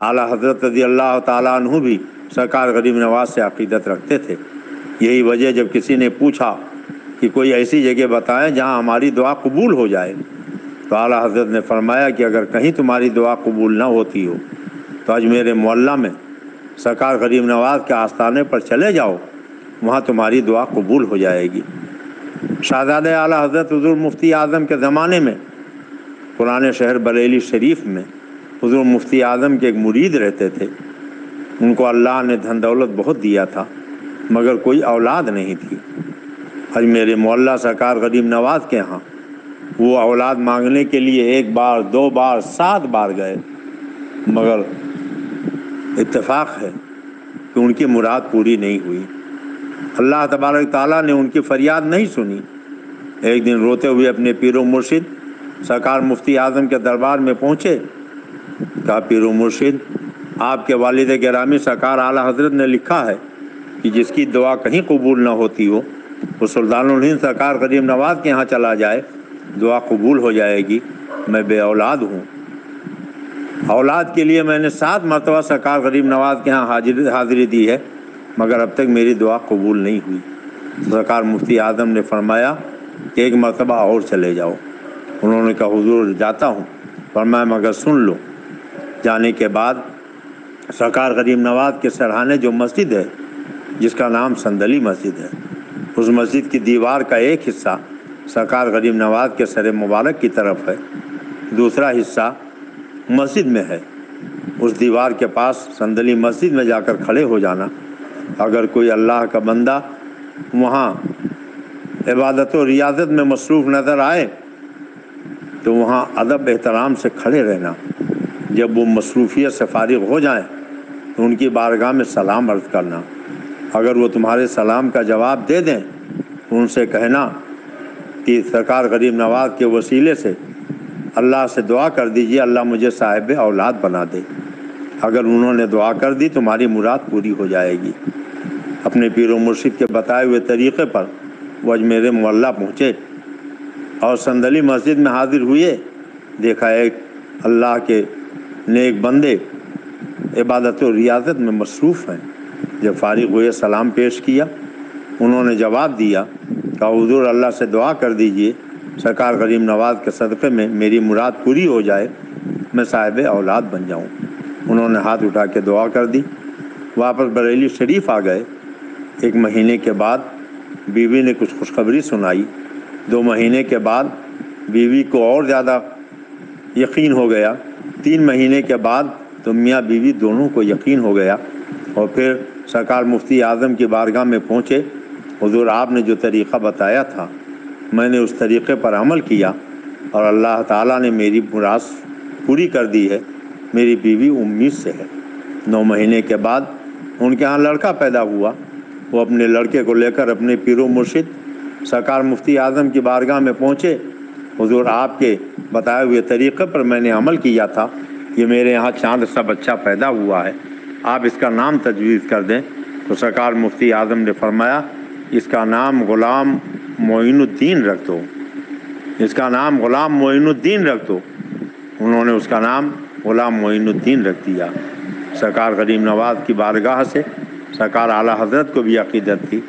اعلیٰ حضرت رضی اللہ تعالیٰ عنہ بھی سرکار غریب نواز سے عقیدت رکھتے تھے۔ یہی وجہ جب کسی نے پوچھا کہ کوئی ایسی جگہ بتائیں جہاں ہماری دعا قبول ہو جائے، تو اعلیٰ حضرت نے فرمایا کہ اگر کہیں تمہاری دعا قبول نہ ہوتی ہو تو اجمیر معلیٰ میں سرکار غریب نواز کے آستانے پر چلے جاؤ، وہاں تمہاری دعا قبول ہو جائے گی۔ شہزادہ اعلیٰ حضرت حضور مفتی اعظم کے زمانے میں پرانے شہر بریلی شریف میں حضور مفتی اعظم کے ایک مرید رہتے تھے۔ ان کو اللہ نے دھن دولت بہت دیا تھا مگر کوئی اولاد نہیں تھی۔ اجمیر معلیٰ سرکار غریب نواز کے ہاں وہ اولاد مانگنے کے لیے 1 بار 2 بار 7 بار گئے، مگر اتفاق ہے کہ ان کی مراد پوری نہیں ہوئی۔ اللہ تبارک تعالیٰ نے ان کی فریاد نہیں سنی۔ ایک دن روتے ہوئے اپنے پیر و مرشد سرکار مفتی اعظم کے دربار میں پہنچے۔ کہا پیر و مرشد، آپ کے والد گرامی سرکار اعلیٰ حضرت نے لکھا ہے کہ جس کی دعا کہیں قبول نہ ہوتی ہو وہ سلطان الہند سرکار غریب نواز کے ہاں چلا جائے، دعا قبول ہو جائے گی۔ میں بے اولاد ہوں، اولاد کے لیے میں نے 7 مرتبہ سرکار غریب نواز کے ہاں حاضری دی ہے مگر اب تک میری دعا قبول نہیں ہوئی۔ سرکار مفتی اعظم نے فرمایا کہ 1 مرتبہ اور چلے جاؤ۔ انہوں نے کہا حضور جاتا ہوں۔ فرمایا مگر سن لو۔ جانے کے بعد سرکار غریب نواز کے سرہانے جو مسجد ہے جس کا نام صندلی مسجد ہے، اس مسجد کی دیوار کا ایک حصہ سرکار غریب نواز کے سر مبارک کی طرف ہے، دوسرا حصہ مسجد میں ہے۔ اس دیوار کے پاس صندلی مسجد میں جا کر کھڑے ہو جانا۔ اگر کوئی اللہ کا بندہ وہاں عبادت و ریاضت میں مصروف نظر آئے تو وہاں ادب احترام سے کھڑے رہنا۔ جب وہ مصروفیت سے فارغ ہو جائیں تو ان کی بارگاہ میں سلام عرض کرنا۔ اگر وہ تمہارے سلام کا جواب دے دیں تو ان سے کہنا کہ سرکار غریب نواز کے وسیلے سے اللہ سے دعا کر دیجئے اللہ مجھے صاحب اولاد بنا دے۔ اگر انہوں نے دعا کر دی تمہاری مراد پوری ہو جائے گی۔ اپنے پیر و مرشد کے بتائے ہوئے طریقے پر وہ اجمیر معلیٰ پہنچے اور صندلی مسجد میں حاضر ہوئے۔ دیکھا ایک اللہ کے نیک بندے عبادت و ریاضت میں مصروف ہیں۔ جب فارغ ہوئے سلام پیش کیا، انہوں نے جواب دیا کہ حضور اللہ سے دعا کر دیجئے سرکار غریب نواز کے صدقے میں میری مراد پوری ہو جائے، میں صاحب اولاد بن جاؤں۔ انہوں نے ہاتھ اٹھا کے دعا کر دی، واپس بریلی شریف آ گئے۔ 1 مہینے کے بعد بیوی نے کچھ خوشخبری سنائی۔ 2 مہینے کے بعد بیوی کو اور زیادہ یقین ہو گیا۔ 3 مہینے کے بعد تو میاں بیوی دونوں کو یقین ہو گیا اور پھر سرکار مفتی اعظم کی بارگاہ میں پہنچے۔ حضور آپ نے جو طریقہ بتایا تھا میں نے اس طریقے پر عمل کیا اور اللہ تعالیٰ نے میری مراد پوری کر دی ہے، میری بیوی امید سے ہے۔ 9 مہینے کے بعد ان کے ہاں لڑکا پیدا ہوا۔ وہ اپنے لڑکے کو لے کر اپنے پیر و مرشد سرکار مفتی اعظم کی بارگاہ میں پہنچے۔ حضور آپ کے بتائے ہوئے طریقے پر میں نے عمل کیا تھا، یہ میرے یہاں چاند سا بچہ پیدا ہوا ہے، آپ اس کا نام تجویز کر دیں۔ تو سرکار مفتی اعظم نے فرمایا اس کا نام غلام معین الدین رکھ دو، اس کا نام غلام معین الدین رکھ دو۔ انہوں نے اس کا نام غلام معین الدین رکھ دیا۔ سرکار غریب نواز کی بارگاہ سے سرکار اعلیٰ حضرت کو بھی عقیدت تھی